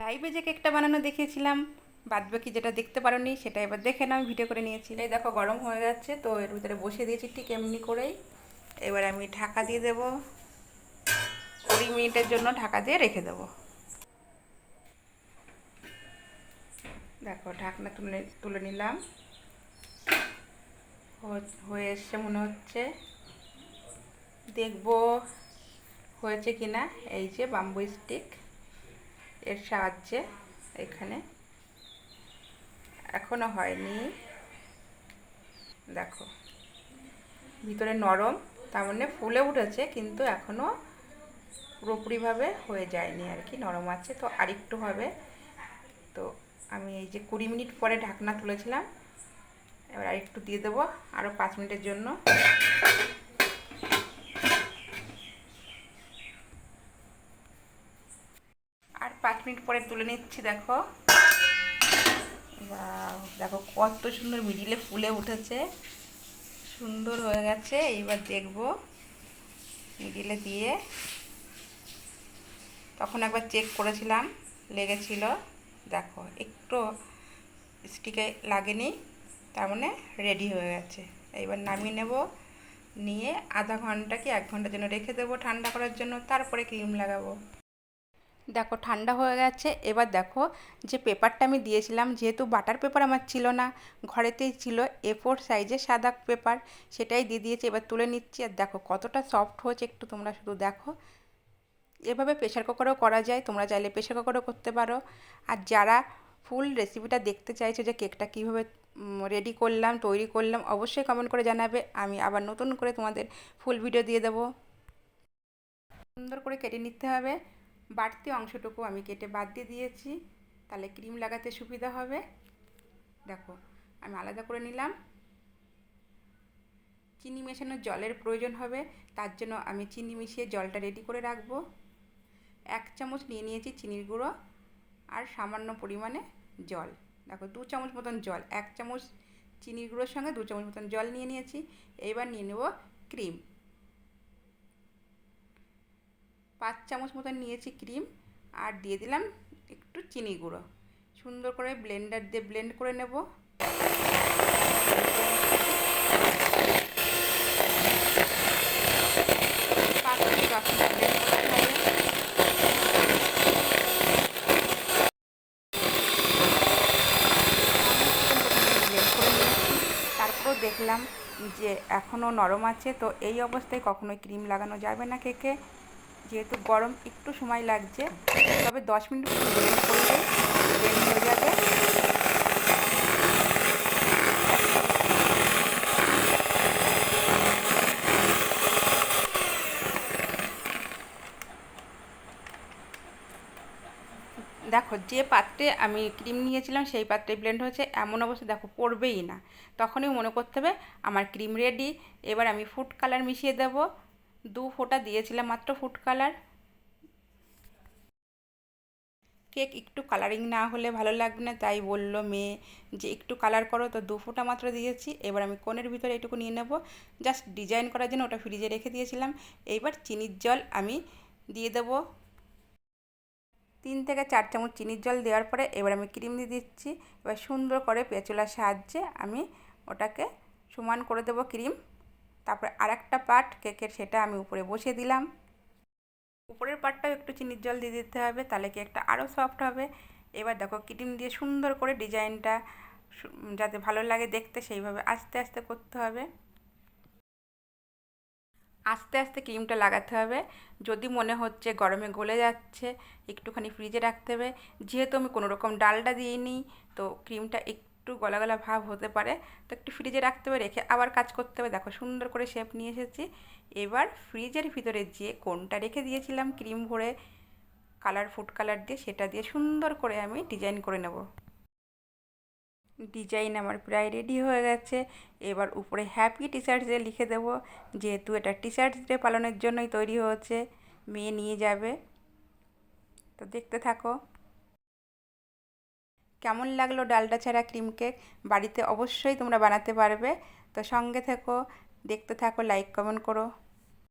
লাইভে যে কেকটা বানানো দেখিয়েছিলাম, বাদবাকি যেটা দেখতে পারোনি সেটা এবার দেখে নাও, ভিডিও করে নিয়েছি। এই দেখো গরম হয়ে যাচ্ছে, তো এর ভিতরে বসিয়ে দিয়েছি ঠিক এমনি করেই। এবার আমি ঢাকা দিয়ে দেবো, 20 মিনিটের জন্য ঢাকা দিয়ে রেখে দেবো। দেখো ঢাকনা তুলে তুলে নিলাম, হয়ে এসছে মনে হচ্ছে, দেখবো হয়েছে কিনা। এই যে বাম্বু স্টিক এর সাহায্যে এখানে, এখনো হয়নি। দেখো ভিতরে নরম, তার মানে ফুলে উঠেছে, কিন্তু এখনো পুরোপুরিভাবে হয়ে যায়নি আর কি, নরম আছে, তো আরেকটু হবে। তো আমি এই যে 20 মিনিট পরে ঢাকনা তুলেছিলাম, এবার আরেকটু দিয়ে দেবো আরও 5 মিনিটের জন্য। আর 5 মিনিট পরে তুলে নিচ্ছি। দেখো দেখো কত সুন্দর মিডিলে ফুলে উঠেছে, সুন্দর হয়ে গেছে। এইবার দেখবো মিডিলে দিয়ে, তখন একবার চেক করেছিলাম, লেগেছিল। দেখো একটু স্টিকে লাগেনি, তার মানে রেডি হয়ে গেছে। এইবার নামিয়ে নেব, নিয়ে আধা ঘন্টা কি 1 ঘন্টার জন্য রেখে দেবো ঠান্ডা করার জন্য, তারপরে ক্রিম লাগাবো। দেখো ঠান্ডা হয়ে গেছে। এবার দেখো যে পেপারটা আমি দিয়েছিলাম, যেহেতু বাটার পেপার আমার ছিল না, ঘরেতেই ছিল A4 সাইজের সাদা পেপার, সেটাই দিয়ে দিয়েছি। এবার তুলে নিচ্ছি, আর দেখো কতটা সফট হয়েছে, একটু তোমরা শুধু দেখো। এভাবে প্রেশার কুকারেও করা যায়, তোমরা চাইলে প্রেশার কুকারও করতে পারো। আর যারা ফুল রেসিপিটা দেখতে চাইছো যে কেকটা কীভাবে রেডি করলাম, তৈরি করলাম, অবশ্যই কমেন্ট করে জানাবে, আমি আবার নতুন করে তোমাদের ফুল ভিডিও দিয়ে দেবো। সুন্দর করে কেটে নিতে হবে, বাড়তি অংশটুকু আমি কেটে বাদ দিয়ে দিয়েছি, তাহলে ক্রিম লাগাতে সুবিধা হবে। দেখো আমি আলাদা করে নিলাম। চিনি মেশানোর জলের প্রয়োজন হবে, তার জন্য আমি চিনি মিশিয়ে জলটা রেডি করে রাখবো। 1 চামচ নিয়ে নিয়েছি চিনির গুঁড়ো, আর সামান্য পরিমাণে জল। দেখো 2 চামচ মতন জল, 1 চামচ চিনির গুঁড়োর সঙ্গে 2 চামচ মতন জল নিয়ে নিয়েছি। এইবার নিয়ে নেব ক্রিম, 5 চামচ মতন নিয়েছি ক্রিম, আর দিয়ে দিলাম একটু চিনি গুঁড়ো। সুন্দর করে ব্লেন্ডার দিয়ে ব্লেন্ড করে নেব। তারপর দেখলাম যে এখনও নরম আছে, তো এই অবস্থায় কখনোই ক্রিম লাগানো যাবে না কেকে, যেহেতু গরম একটু সময় লাগছে। তবে 10 মিনিট ব্লেন্ড করলেই ব্লেন্ড হয়ে যাবে। দেখো যে পাত্রে আমি ক্রিম নিয়েছিলাম সেই পাত্রে ব্লেন্ড হয়েছে, এমন অবস্থা দেখো পড়বেই না, তখনই মনে করতে হবে আমার ক্রিম রেডি। এবার আমি ফুড কালার মিশিয়ে দেব, 2 ফোঁটা দিয়েছিলাম মাত্র ফুড কালার। কেক একটু কালারিং না হলে ভালো লাগবে না, তাই বললো মেয়ে যে একটু কালার করো, তো 2 ফোঁটা মাত্র দিয়েছি। এবার আমি কোণের ভিতরে এটুকু নিয়ে নেব, জাস্ট ডিজাইন করার জন্য, ওটা ফ্রিজে রেখে দিয়েছিলাম। এইবার চিনির জল আমি দিয়ে দেবো, 3 থেকে 4 চামচ চিনির জল দেওয়ার পরে এবার আমি ক্রিম দিয়ে দিচ্ছি। এবার সুন্দর করে পেঁচুলার সাহায্যে আমি ওটাকে সমান করে দেবো ক্রিম। তারপরে আরেকটা পার্ট কেকের, সেটা আমি উপরে বসিয়ে দিলাম। উপরের পার্টটাও একটু চিনির জল দিয়ে দিতে হবে, তাহলে কেকটা আরও সফট হবে। এবার দেখো ক্রিম দিয়ে সুন্দর করে ডিজাইনটা যাতে ভালো লাগে দেখতে, সেইভাবে আস্তে আস্তে করতে হবে। আস্তে আস্তে ক্রিমটা লাগাতে হবে। যদি মনে হচ্ছে গরমে গলে যাচ্ছে, একটুখানি ফ্রিজে রাখতে হবে। যেহেতু আমি কোনো রকম ডালডা দিইনি, তো ক্রিমটা একটু গলা গলা ভাব হতে পারে, তো একটু ফ্রিজে রাখতে হবে, রেখে আবার কাজ করতে হবে। দেখো সুন্দর করে শেপ নিয়ে এসেছি। এবার ফ্রিজের ভিতরে যে কোণটা রেখে দিয়েছিলাম ক্রিম ভরে কালার, ফুড কালার দিয়ে, সেটা দিয়ে সুন্দর করে আমি ডিজাইন করে নেব। ডিজাইন আমার প্রায় রেডি হয়ে গেছে। এবার উপরে হ্যাপি টিচার্স ডে লিখে দেবো, যেহেতু এটা টিচার্স ডে পালনের জন্যই তৈরি হয়েছে, মেয়ে নিয়ে যাবে। তো দেখতে থাকো। কেমন লাগলো ডালডা ছাড়া ক্রিম কেক? বাড়িতে অবশ্যই তোমরা বানাতে পারবে। তো সঙ্গে থেকো, দেখতে থাকো, লাইক কমেন্ট করো।